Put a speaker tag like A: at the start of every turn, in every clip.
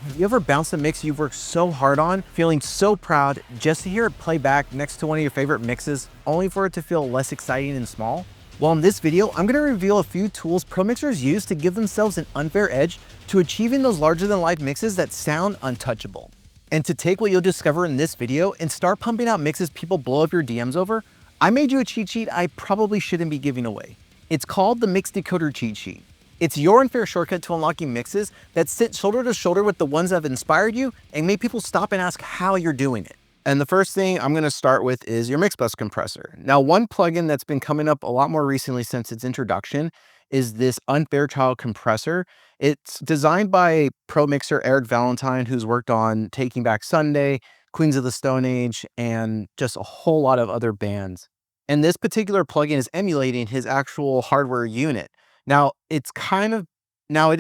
A: Have you ever bounced a mix you've worked so hard on, feeling so proud just to hear it play back next to one of your favorite mixes, only for it to feel less exciting and small? Well, in this video, I'm going to reveal a few tools pro mixers use to give themselves an unfair edge to achieving those larger-than-life mixes that sound untouchable. And to take what you'll discover in this video and start pumping out mixes people blow up your DMs over, I made you a cheat sheet I probably shouldn't be giving away. It's called the Mix Decoder Cheat Sheet. It's your unfair shortcut to unlocking mixes that sit shoulder to shoulder with the ones that have inspired you and make people stop and ask how you're doing it. And the first thing I'm going to start with is your Mix Bus compressor. Now, one plugin that's been coming up a lot more recently since its introduction is this Unfairchild compressor. It's designed by pro mixer Eric Valentine, who's worked on Taking Back Sunday, Queens of the Stone Age, and just a whole lot of other bands. And this particular plugin is emulating his actual hardware unit. Now, it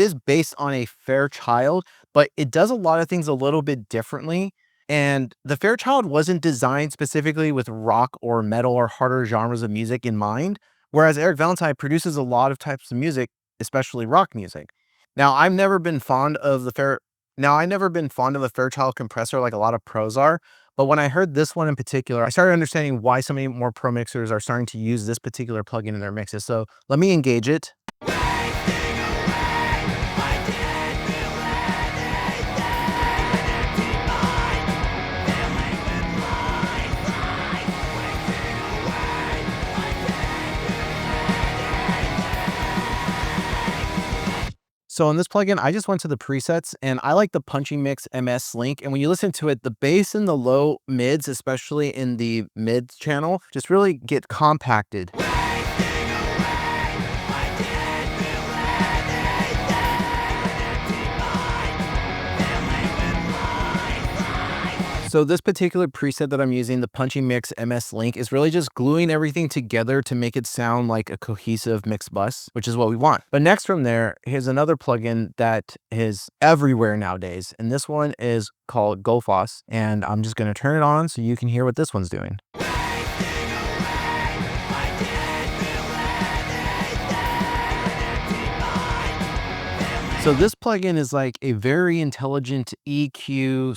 A: is based on a Fairchild, but it does a lot of things a little bit differently. And the Fairchild wasn't designed specifically with rock or metal or harder genres of music in mind, whereas Eric Valentine produces a lot of types of music, especially rock music. Now, I've never been fond of the Fairchild compressor like a lot of pros are, but when I heard this one in particular, I started understanding why so many more pro mixers are starting to use this particular plugin in their mixes. So let me engage it. So in this plugin, I just went to the presets and I like the Punching Mix MS Link. And when you listen to it, the bass and the low mids, especially in the mid channel, just really get compacted. So this particular preset that I'm using, the Punching Mix MS Link, is really just gluing everything together to make it sound like a cohesive mix bus, which is what we want. But next from there, here's another plugin that is everywhere nowadays. And this one is called Gullfoss. And I'm just going to turn it on so you can hear what this one's doing. So this plugin is like a very intelligent EQ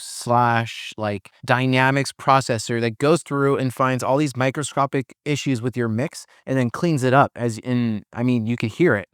A: / like dynamics processor that goes through and finds all these microscopic issues with your mix and then cleans it up, as in, I mean, you could hear it.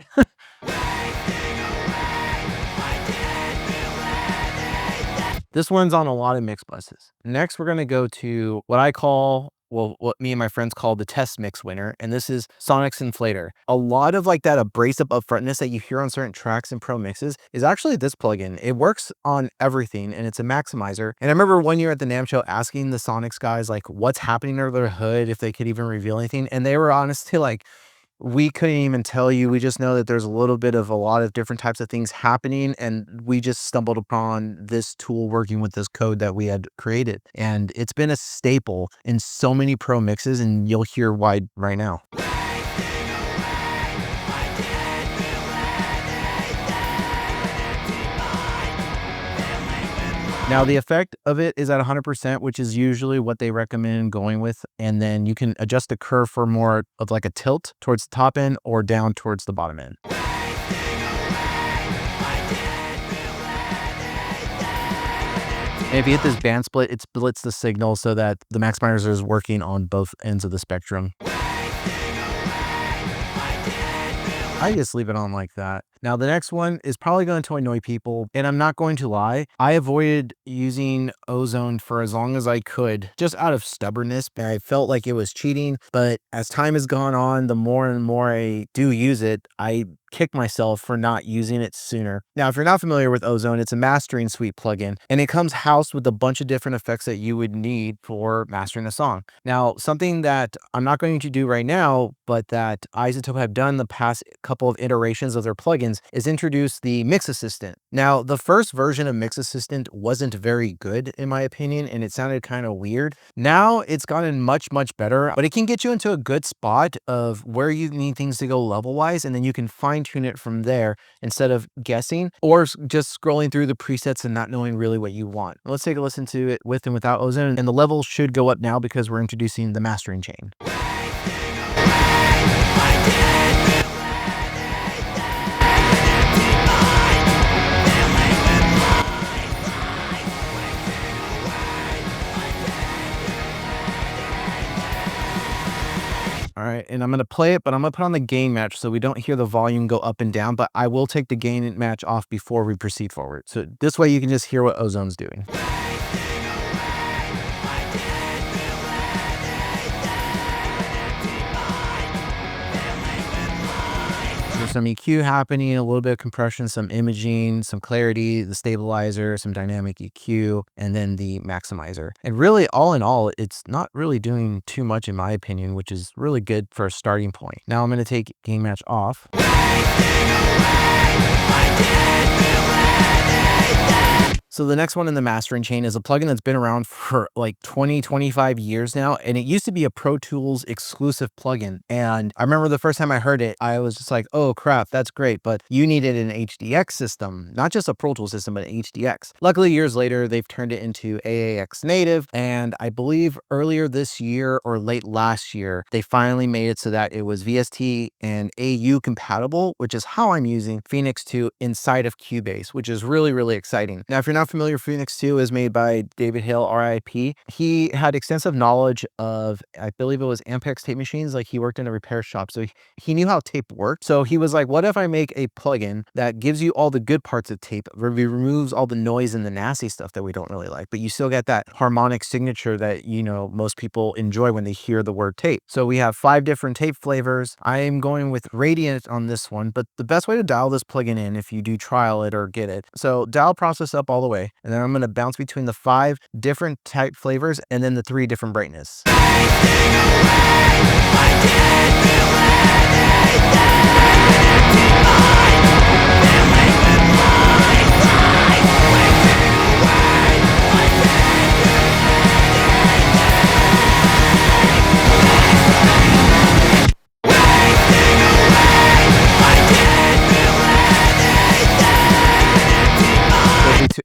A: This one's on a lot of mix buses. Next, we're going to go to what I call, well, what me and my friends call the test mix winner, and this is Sonic's Inflator. A lot of like that abrasive upfrontness that you hear on certain tracks and pro mixes is actually this plugin. It works on everything, and it's a maximizer. And I remember one year at the NAMM show asking the Sonics guys like what's happening under their hood, if they could even reveal anything, and they were honestly like, we couldn't even tell you. We just know that there's a little bit of a lot of different types of things happening, and we just stumbled upon this tool working with this code that we had created. And it's been a staple in so many pro mixes, and you'll hear why right now. Now, the effect of it is at 100%, which is usually what they recommend going with. And then you can adjust the curve for more of like a tilt towards the top end or down towards the bottom end. And if you hit this band split, it splits the signal so that the maximizer is working on both ends of the spectrum. I just leave it on like that. Now, the next one is probably going to annoy people, and I'm not going to lie. I avoided using Ozone for as long as I could, just out of stubbornness. I felt like it was cheating, but as time has gone on, the more and more I do use it, I kick myself for not using it sooner. Now, if you're not familiar with Ozone, it's a mastering suite plugin, and it comes housed with a bunch of different effects that you would need for mastering a song. Now, something that I'm not going to do right now, but that iZotope have done the past couple of iterations of their plugins is introduce the Mix Assistant. Now, the first version of Mix Assistant wasn't very good, in my opinion, and it sounded kind of weird. Now, it's gotten much, much better, but it can get you into a good spot of where you need things to go level-wise, and then you can fine-tune it from there instead of guessing or just scrolling through the presets and not knowing really what you want. Let's take a listen to it with and without Ozone, and the level should go up now because we're introducing the mastering chain. right, and I'm going to play it, but I'm going to put on the gain match so we don't hear the volume go up and down, but I will take the gain match off before we proceed forward. So this way you can just hear what Ozone's doing. There's some EQ happening, a little bit of compression, some imaging, some clarity, the stabilizer, some dynamic EQ, and then the maximizer. And really, all in all, it's not really doing too much in my opinion, which is really good for a starting point. Now I'm going to take gain match off. So the next one in the mastering chain is a plugin that's been around for like 20-25 years now, and it used to be a Pro Tools exclusive plugin. And I remember the first time I heard it, I was just like, oh crap, that's great, but you needed an HDX system, not just a Pro Tools system, but an HDX. Luckily, years later, they've turned it into AAX native, and I believe earlier this year or late last year, they finally made it so that it was VST and AU compatible, which is how I'm using Phoenix 2 inside of Cubase, which is really, really exciting. Now, if you're not familiar, Phoenix 2 is made by David Hill, RIP. He had extensive knowledge of, I believe it was Ampex tape machines. Like he worked in a repair shop, so he knew how tape worked. So he was like, what if I make a plugin that gives you all the good parts of tape, removes all the noise and the nasty stuff that we don't really like, but you still get that harmonic signature that, you know, most people enjoy when they hear the word tape. So we have 5 different tape flavors. I am going with Radiant on this one, but the best way to dial this plugin in, if you do trial it or get it, so dial process up all the way. And then I'm going to bounce between the 5 different type flavors and then the 3 different brightness.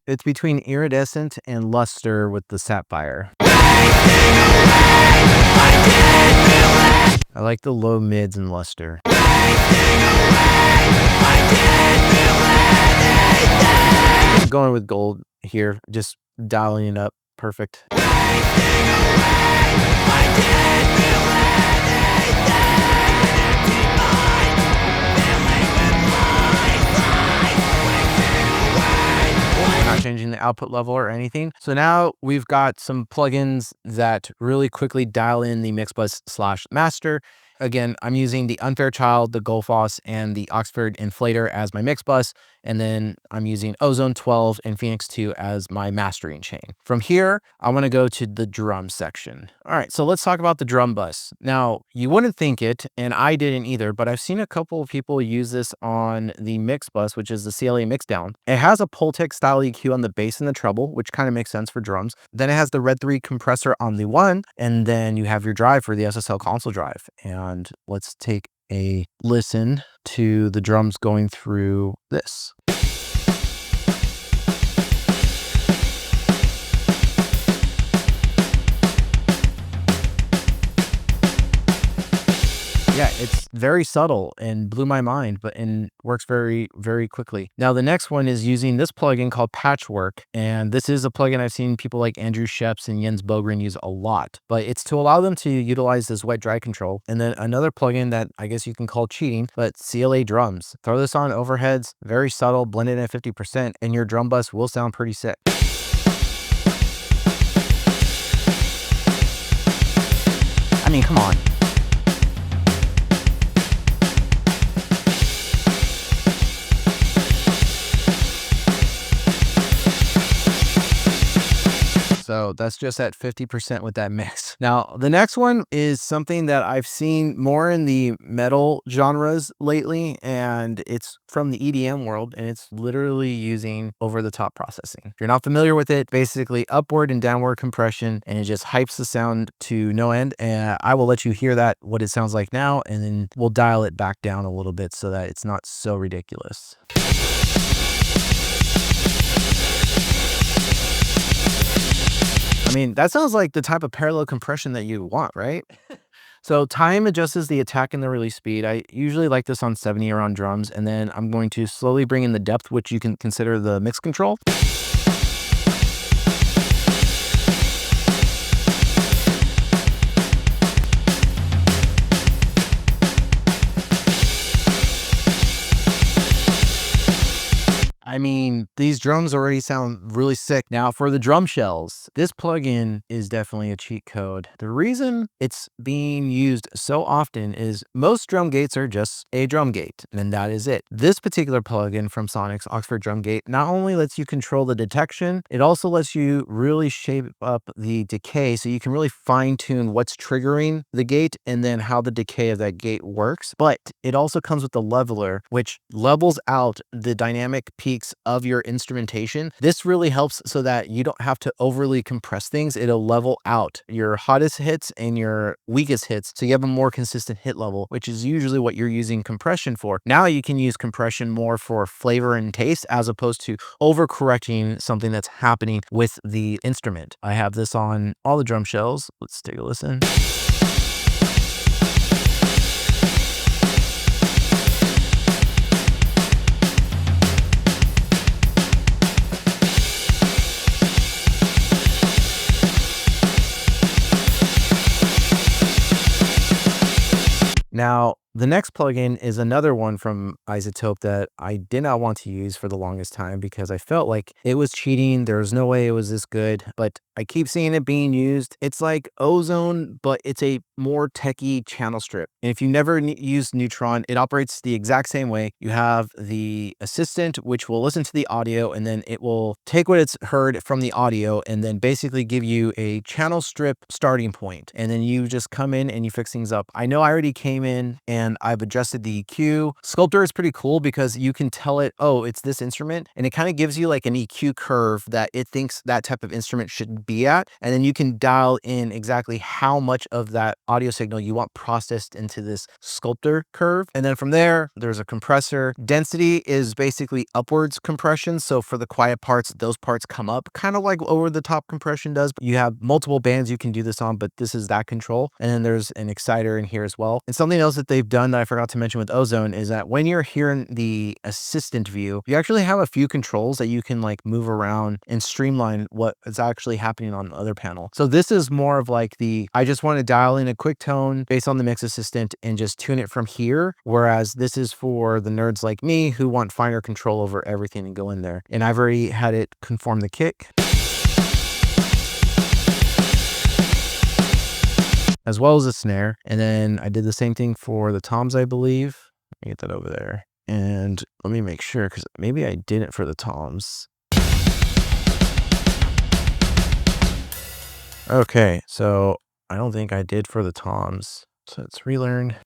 A: It's between Iridescent and Luster with the Sapphire. I like the low mids and Luster. I'm going with gold here, just dialing it up. Perfect. Not changing the output level or anything. So now we've got some plugins that really quickly dial in the mix bus / master. Again, I'm using the Unfairchild, the Gullfoss, and the Oxford Inflator as my mix bus, and then I'm using Ozone 12 and Phoenix 2 as my mastering chain. From here, I want to go to the drum section. All right, so let's talk about the drum bus. Now, you wouldn't think it, and I didn't either, but I've seen a couple of people use this on the mix bus, which is the CLA Mixdown. It has a Pultec style EQ on the bass and the treble, which kind of makes sense for drums. Then it has the Red 3 compressor on the one, and then you have your drive for the SSL console drive. And let's take a listen to the drums going through this. Yeah, it's very subtle and blew my mind, and works very, very quickly. Now, the next one is using this plugin called Patchwork. And this is a plugin I've seen people like Andrew Sheps and Jens Bogren use a lot, but it's to allow them to utilize this wet dry control. And then another plugin that I guess you can call cheating, but CLA drums. Throw this on overheads, very subtle, blended at 50%, and your drum bus will sound pretty sick. I mean, come on. So that's just at 50% with that mix. Now, the next one is something that I've seen more in the metal genres lately, and it's from the EDM world, and it's literally using over-the-top processing. If you're not familiar with it, basically upward and downward compression, and it just hypes the sound to no end. And I will let you hear that, what it sounds like now, and then we'll dial it back down a little bit so that it's not so ridiculous. I mean, that sounds like the type of parallel compression that you want, right? So time adjusts the attack and the release speed. I usually like this on 70 or on drums, and then I'm going to slowly bring in the depth, which you can consider the mix control. these drums already sound really sick. Now for the drum shells, this plugin is definitely a cheat code. The reason it's being used so often is most drum gates are just a drum gate, and that is it. This particular plugin from Sonic's Oxford Drum Gate not only lets you control the detection, it also lets you really shape up the decay, so you can really fine tune what's triggering the gate and then how the decay of that gate works. But it also comes with the leveler, which levels out the dynamic peaks of your instrumentation. This really helps so that you don't have to overly compress things. It'll level out your hottest hits and your weakest hits, so you have a more consistent hit level, which is usually what you're using compression for. Now you can use compression more for flavor and taste as opposed to overcorrecting something that's happening with the instrument. I have this on all the drum shells. Let's take a listen. Now, the next plugin is another one from iZotope that I did not want to use for the longest time because I felt like it was cheating. There was no way it was this good, but I keep seeing it being used. It's like Ozone, but it's a more techie channel strip. And if you never used Neutron, it operates the exact same way. You have the assistant, which will listen to the audio, and then it will take what it's heard from the audio and then basically give you a channel strip starting point. And then you just come in and you fix things up. I know I already came in and I've adjusted the EQ. Sculptor is pretty cool because you can tell it, oh, it's this instrument. And it kind of gives you like an EQ curve that it thinks that type of instrument should be at. And then you can dial in exactly how much of that audio signal you want processed into this Sculptor curve. And then from there, there's a compressor. Density is basically upwards compression. So for the quiet parts, those parts come up, kind of like over the top compression does. But you have multiple bands you can do this on, but this is that control. And then there's an exciter in here as well. And something else that they've done that I forgot to mention with Ozone is that when you're hearing the assistant view, you actually have a few controls that you can like move around and streamline what is actually happening on the other panel. So this is more of like I just want to dial in a quick tone based on the mix assistant and just tune it from here. Whereas this is for the nerds like me who want finer control over everything and go in there. And I've already had it conform the kick, as well as the snare. And then I did the same thing for the toms, I believe. Let me get that over there. And let me make sure, because maybe I didn't for the toms. Okay, so I don't think I did for the toms. So let's relearn.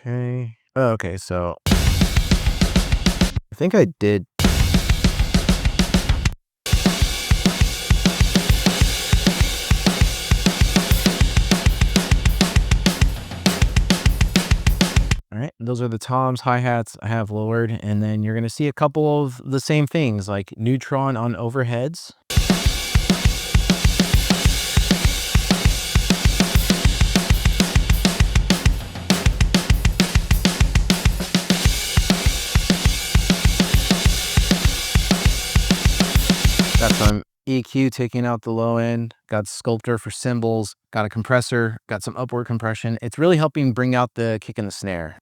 A: Okay. Okay, so I think I did. All right, those are the toms, hi-hats I have lowered, and then you're going to see a couple of the same things like Neutron on overheads. Got some EQ taking out the low end, got Sculptor for cymbals, got a compressor, got some upward compression. It's really helping bring out the kick and the snare.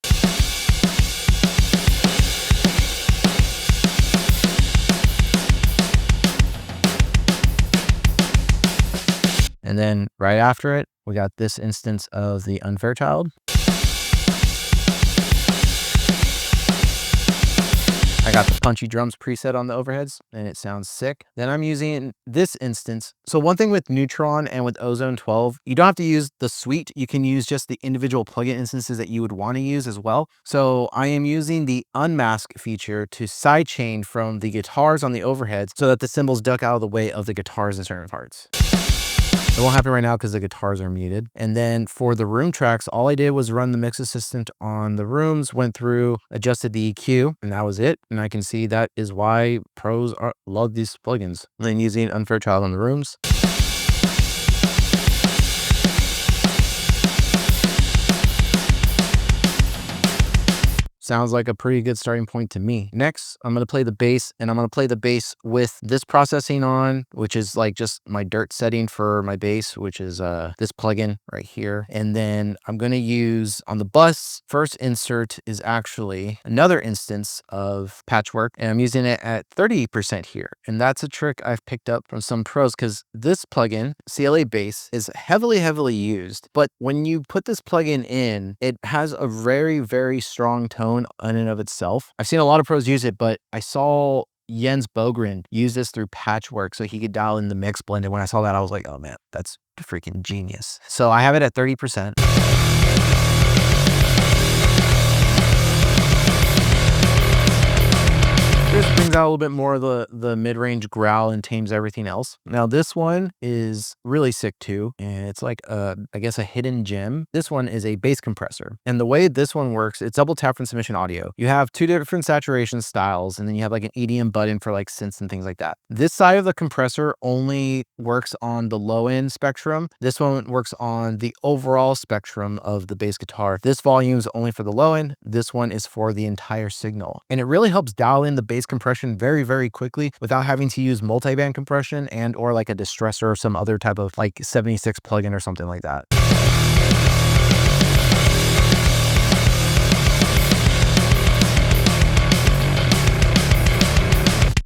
A: And then right after it, we got this instance of the Unfair Child. I got the Punchy Drums preset on the overheads and it sounds sick. Then I'm using this instance. So one thing with Neutron and with Ozone 12, you don't have to use the suite. You can use just the individual plugin instances that you would want to use as well. So I am using the unmask feature to sidechain from the guitars on the overheads so that the cymbals duck out of the way of the guitars in certain parts. It won't happen right now because the guitars are muted. And then for the room tracks, all I did was run the Mix Assistant on the rooms, went through, adjusted the EQ, and that was it. And I can see that is why pros love these plugins. And then using Unfair Child on the rooms. Sounds like a pretty good starting point to me. Next, I'm going to play the bass, and I'm going to play the bass with this processing on, which is like just my dirt setting for my bass, which is this plugin right here. And then I'm going to use on the bus, first insert is actually another instance of Patchwork, and I'm using it at 30% here. And that's a trick I've picked up from some pros because this plugin, CLA Bass, is heavily used. But when you put this plugin in, it has a very strong tone in and of itself. I've seen a lot of pros use it, but I saw Jens Bogren use this through Patchwork so he could dial in the mix blend. And when I saw that, I was like, oh man, that's freaking genius. So I have it at 30%. This brings out a little bit more of the mid-range growl and tames everything else. Now this one is really sick too, and it's like I guess a hidden gem. This one is a bass compressor, and the way this one works, it's double tap from Submission Audio. You have two different saturation styles, and then you have like an EDM button for like synths and things like that. This side of the compressor only works on the low end spectrum. This one works on the overall spectrum of the bass guitar. This volume is only for the low end. This one is for the entire signal, and it really helps dial in the bass compression very quickly without having to use multiband compression and or like a distressor or some other type of like 76 plugin or something like that.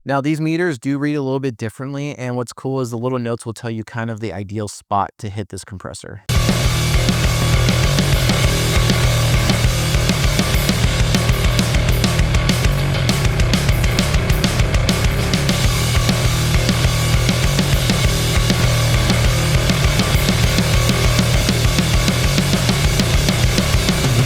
A: Now these meters do read a little bit differently, and what's cool is the little notes will tell you kind of the ideal spot to hit this compressor.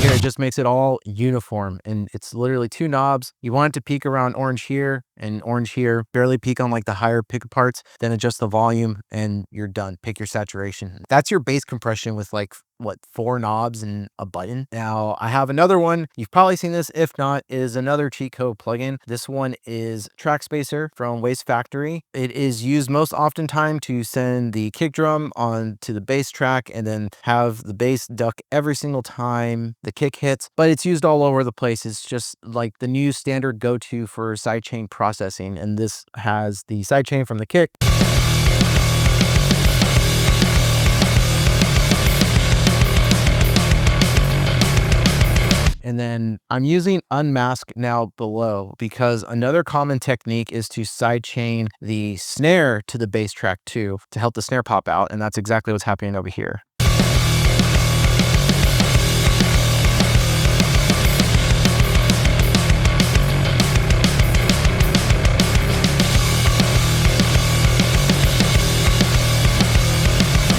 A: Here, it just makes it all uniform, and it's literally two knobs. You want it to peak around orange here and orange here, barely peak on like the higher pick parts, then adjust the volume and you're done. Pick your saturation. That's your bass compression with like what, 4 knobs and a button. Now I have another one. You've probably seen this. If not, is another cheat code plugin. This one is Track Spacer from Waste Factory. It is used most oftentimes to send the kick drum onto the bass track and then have the bass duck every single time the kick hits, but it's used all over the place. It's just like the new standard go-to for sidechain processing, and this has the sidechain from the kick. And then I'm using Unmask now below because another common technique is to sidechain the snare to the bass track too to help the snare pop out, and that's exactly what's happening over here.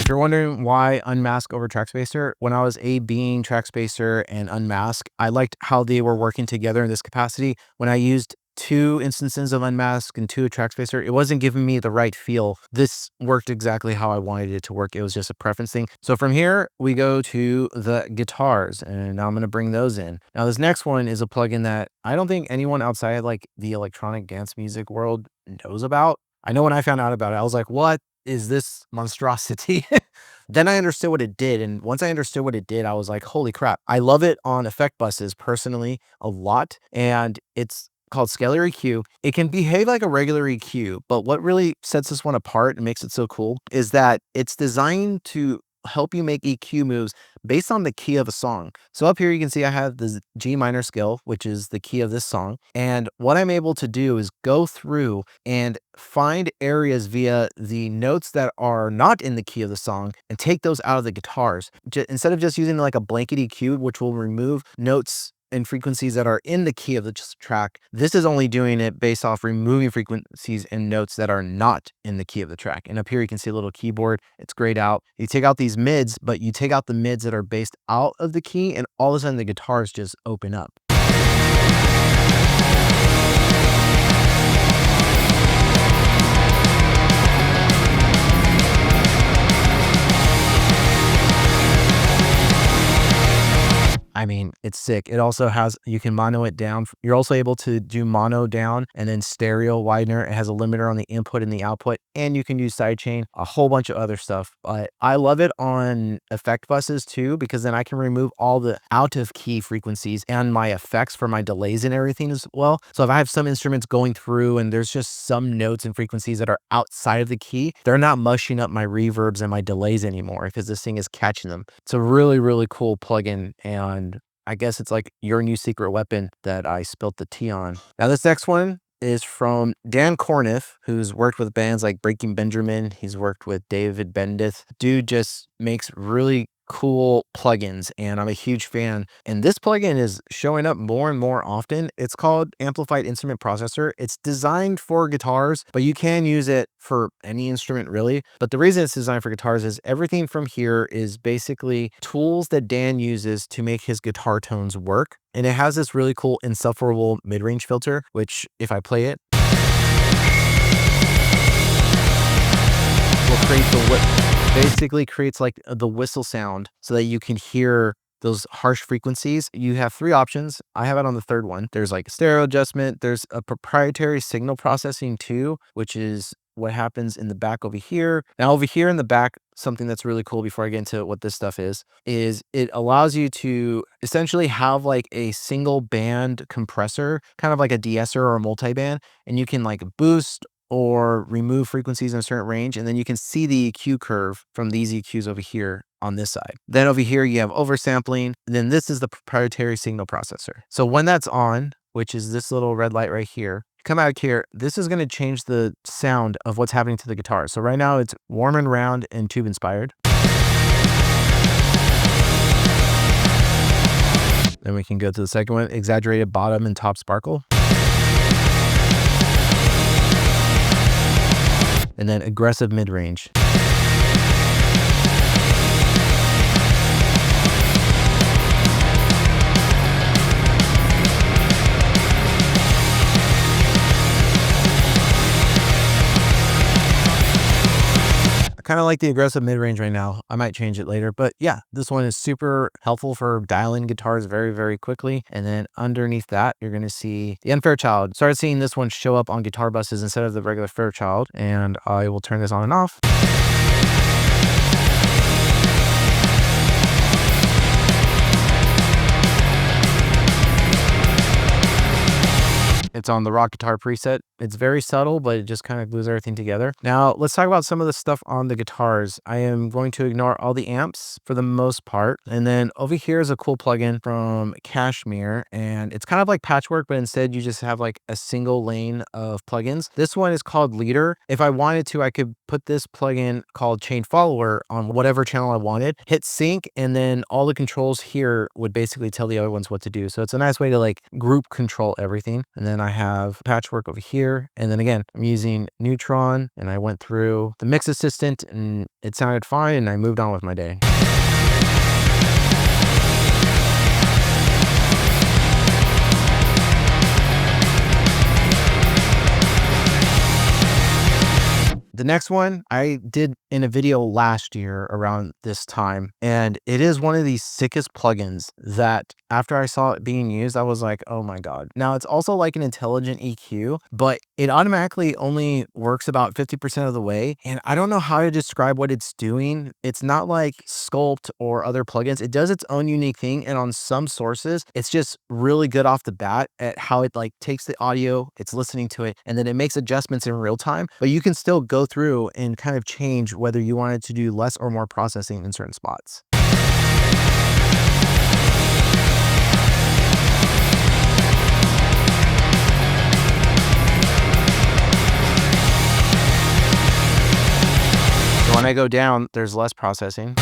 A: You're wondering why Unmask over Track Spacer? When I was A/Bing Track Spacer and Unmask, I liked how they were working together in this capacity. When I used 2 instances of Unmask and 2 of Track Spacer, it wasn't giving me the right feel. This worked exactly how I wanted it to work. It was just a preference thing. So from here, we go to the guitars, and now I'm going to bring those in. Now this next one is a plugin that I don't think anyone outside like the electronic dance music world knows about. I know when I found out about it, I was like, what is this monstrosity? Then I understood what it did, and once I understood what it did, I was like, holy crap. I love it on effect buses personally a lot, and it's called Scalar EQ. It can behave like a regular EQ, but what really sets this one apart and makes it so cool is that it's designed to help you make EQ moves based on the key of a song. So up here you can see I have the G minor scale, which is the key of this song. And what I'm able to do is go through and find areas via the notes that are not in the key of the song and take those out of the guitars. Instead of just using like a blanket EQ, which will remove notes and frequencies that are in the key of the track, this is only doing it based off removing frequencies and notes that are not in the key of the track. And up here you can see a little keyboard. It's grayed out. You take out these mids, but you take out the mids that are based out of the key, and all of a sudden the guitars just open up. I mean, it's sick. It also has, you can mono it down. You're also able to do mono down and then stereo widener. It has a limiter on the input and the output, and you can use sidechain, a whole bunch of other stuff. But I love it on effect buses too, because then I can remove all the out of key frequencies and my effects for my delays and everything as well. So if I have some instruments going through and there's just some notes and frequencies that are outside of the key, they're not mushing up my reverbs and my delays anymore because this thing is catching them. It's a really, really cool plugin, and I guess it's like your new secret weapon that I spilt the tea on. Now this next one is from Dan Corniff, who's worked with bands like Breaking Benjamin. He's worked with David Bendeth. Dude just makes really cool plugins, and I'm a huge fan. And this plugin is showing up more and more often. It's called Amplified Instrument Processor. It's designed for guitars, but you can use it for any instrument really. But the reason it's designed for guitars is everything from here is basically tools that Dan uses to make his guitar tones work. And it has this really cool insufferable mid-range filter, which if I play it, will create basically creates like the whistle sound so that you can hear those harsh frequencies. You have three options. I have it on the third one. There's like stereo adjustment. There's a proprietary signal processing too, which is what happens in the back over here. Now over here in the back, something that's really cool before I get into what this stuff is it allows you to essentially have like a single band compressor, kind of like a de-esser or a multi-band, and you can like boost or remove frequencies in a certain range, and then you can see the EQ curve from these EQs over here on this side. Then over here you have oversampling, and then this is the proprietary signal processor. So when that's on, which is this little red light right here, come out here, this is going to change the sound of what's happening to the guitar. So right now it's warm and round and tube inspired. Then we can go to the second one, exaggerated bottom and top sparkle. And then aggressive mid-range. I kind of like the aggressive mid-range right now. I might change it later, but yeah, this one is super helpful for dialing guitars very, very quickly. And then underneath that, you're going to see the Unfairchild. Started seeing this one show up on guitar buses instead of the regular Fairchild, and I will turn this on and off. It's on the rock guitar preset. It's very subtle, but it just kind of glues everything together. Now, let's talk about some of the stuff on the guitars. I am going to ignore all the amps for the most part. And then over here is a cool plugin from Cashmere, and it's kind of like Patchwork, but instead you just have like a single lane of plugins. This one is called Leader. If I wanted to, I could put this plugin called Chain Follower on whatever channel I wanted, hit sync, and then all the controls here would basically tell the other ones what to do. So it's a nice way to like group control everything. And then I have Patchwork over here. And then again, I'm using Neutron, and I went through the Mix Assistant and it sounded fine, and I moved on with my day. The next one I did in a video last year around this time, and it is one of the sickest plugins that after I saw it being used, I was like, oh my God. Now it's also like an intelligent EQ, but it automatically only works about 50% of the way. And I don't know how to describe what it's doing. It's not like Sculpt or other plugins. It does its own unique thing. And on some sources, it's just really good off the bat at how it like takes the audio, it's listening to it, and then it makes adjustments in real time, but you can still go through and kind of change whether you wanted to do less or more processing in certain spots. So when I go down, there's less processing.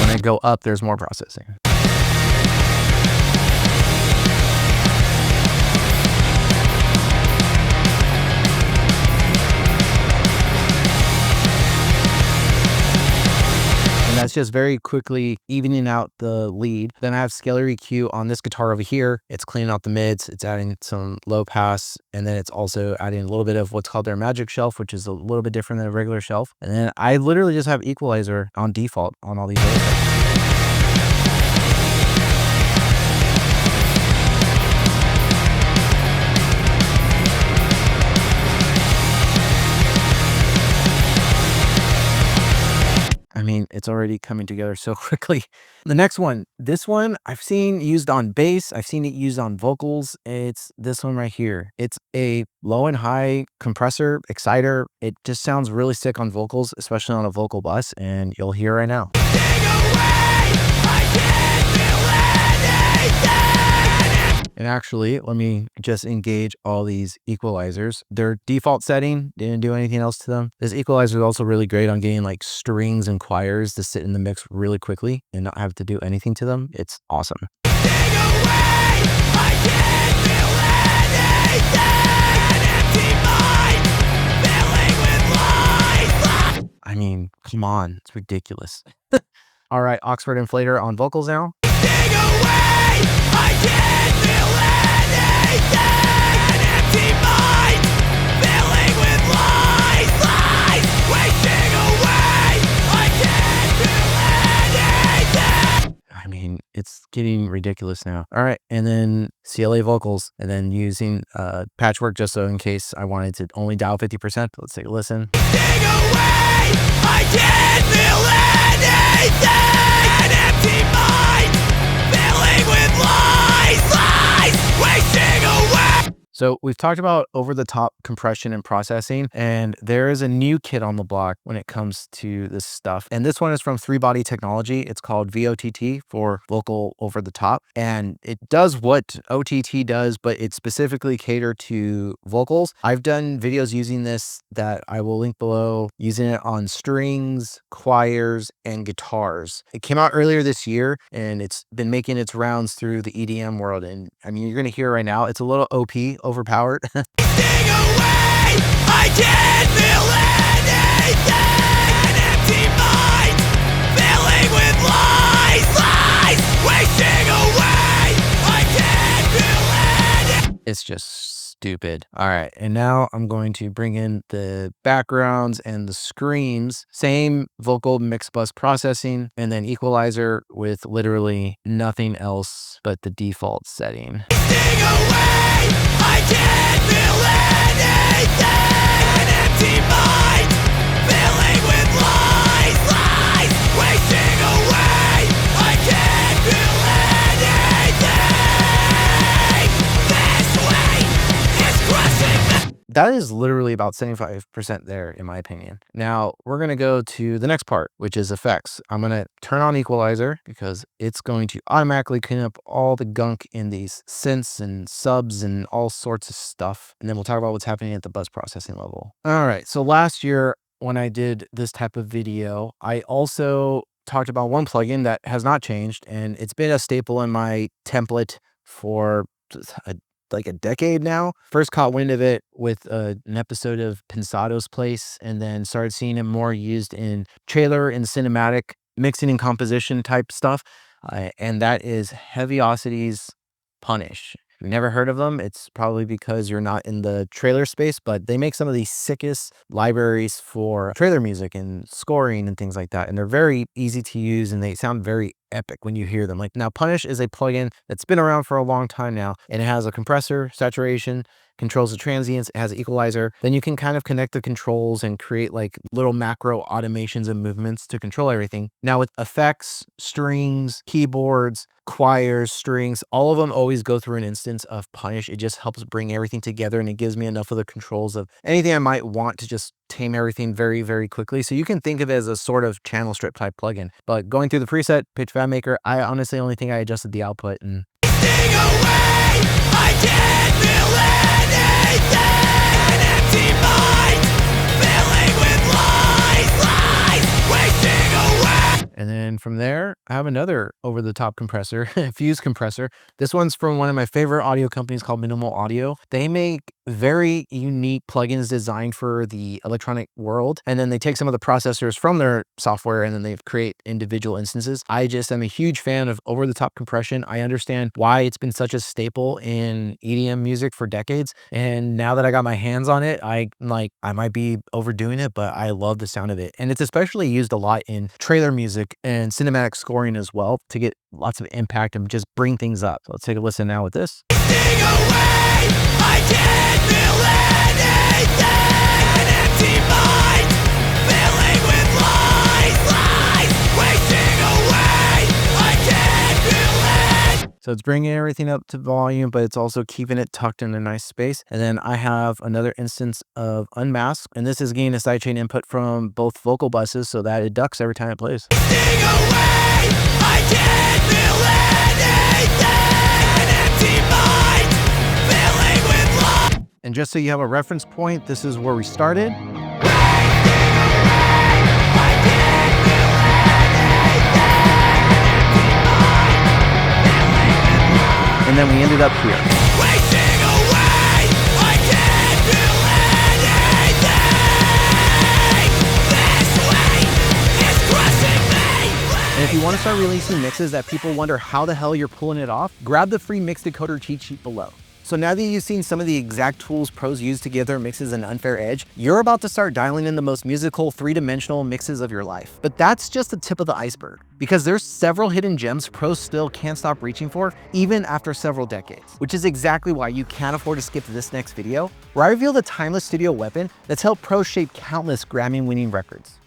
A: When I go up, there's more processing. And that's just very quickly evening out the lead. Then I have scalar EQ on this guitar over here. It's cleaning out the mids, it's adding some low pass, and then it's also adding a little bit of what's called their magic shelf, which is a little bit different than a regular shelf. And then I literally just have equalizer on default on all these other stuff. mean, it's already coming together so quickly. The next one, this one I've seen used on bass. I've seen it used on vocals. It's this one right here. It's a low and high compressor, exciter. It just sounds really sick on vocals, especially on a vocal bus, and you'll hear right now. And actually, let me just engage all these equalizers. Their default setting, didn't do anything else to them. This equalizer is also really great on getting like strings and choirs to sit in the mix really quickly and not have to do anything to them. It's awesome. I mean, come on, it's ridiculous. All right, Oxford Inflator on vocals now. I mean, it's getting ridiculous now. All right, and then CLA vocals, and then using Patchwork just so in case I wanted to only dial 50%. Let's take a listen. I can't feel anything. An empty mind, filling with lies, wasting away. So we've talked about over-the-top compression and processing, and there is a new kid on the block when it comes to this stuff. And this one is from 3Body Technology. It's called VOTT for vocal over-the-top, and it does what OTT does, but it specifically catered to vocals. I've done videos using this that I will link below, using it on strings, choirs, and guitars. It came out earlier this year, and it's been making its rounds through the EDM world. And I mean, you're going to hear right now, it's a little OP, overpowered. I can't feel anything. An empty mind, filling with lies, wasting away. I can't feel anything. It's just stupid. All right, and now I'm going to bring in the backgrounds and the screams. Same vocal mix bus processing, and then equalizer with literally nothing else but the default setting. I can't feel anything. An empty mind, filling with lies, wasting away. I can't feel anything. This way is crushing me. That is literally about 75% there, in my opinion. Now, we're going to go to the next part, which is effects. I'm going to turn on equalizer because it's going to automatically clean up all the gunk in these synths and subs and all sorts of stuff. And then we'll talk about what's happening at the bus processing level. All right, so last year when I did this type of video, I also talked about one plugin that has not changed, and it's been a staple in my template for like a decade now. First caught wind of it with an episode of Pensado's Place, and then started seeing it more used in trailer and cinematic mixing and composition type stuff. And that is Heaviosity's Punish. If you've never heard of them, it's probably because you're not in the trailer space, but they make some of the sickest libraries for trailer music and scoring and things like that. And they're very easy to use, and they sound very epic when you hear them. Like, now Punish is a plugin that's been around for a long time now, and it has a compressor, saturation, controls the transients, it has an equalizer. Then you can kind of connect the controls and create like little macro automations and movements to control everything. Now with effects, strings, keyboards, choirs, strings, all of them always go through an instance of Punish. It just helps bring everything together, and it gives me enough of the controls of anything I might want to just tame everything very, very quickly. So you can think of it as a sort of channel strip type plugin. But going through the preset, Pitch FabMaker, I honestly only think I adjusted the output and I can't feel anything. An empty mind, filling with lies, wasting away. And then from there, I have another over-the-top compressor, Fuse compressor. This one's from one of my favorite audio companies called Minimal Audio. They make very unique plugins designed for the electronic world, and then they take some of the processors from their software and then they create individual instances. I just am a huge fan of over-the-top compression. I understand why it's been such a staple in EDM music for decades, and now that I got my hands on it, I might be overdoing it, but I love the sound of it. And it's especially used a lot in trailer music and cinematic scoring as well to get lots of impact and just bring things up. So let's take a listen now with this. I can't feel anything. An empty mind, filling with lies, So it's bringing everything up to volume, but it's also keeping it tucked in a nice space. And then I have another instance of unmask, and this is getting a sidechain input from both vocal buses so that it ducks every time it plays. And just so you have a reference point, this is where we started. And then we ended up here. And if you want to start releasing mixes that people wonder how the hell you're pulling it off, grab the free mix decoder cheat sheet below. So now that you've seen some of the exact tools pros use to give their mixes an unfair edge, you're about to start dialing in the most musical, three-dimensional mixes of your life. But that's just the tip of the iceberg, because there's several hidden gems pros still can't stop reaching for, even after several decades. Which is exactly why you can't afford to skip this next video, where I reveal the timeless studio weapon that's helped pros shape countless Grammy-winning records.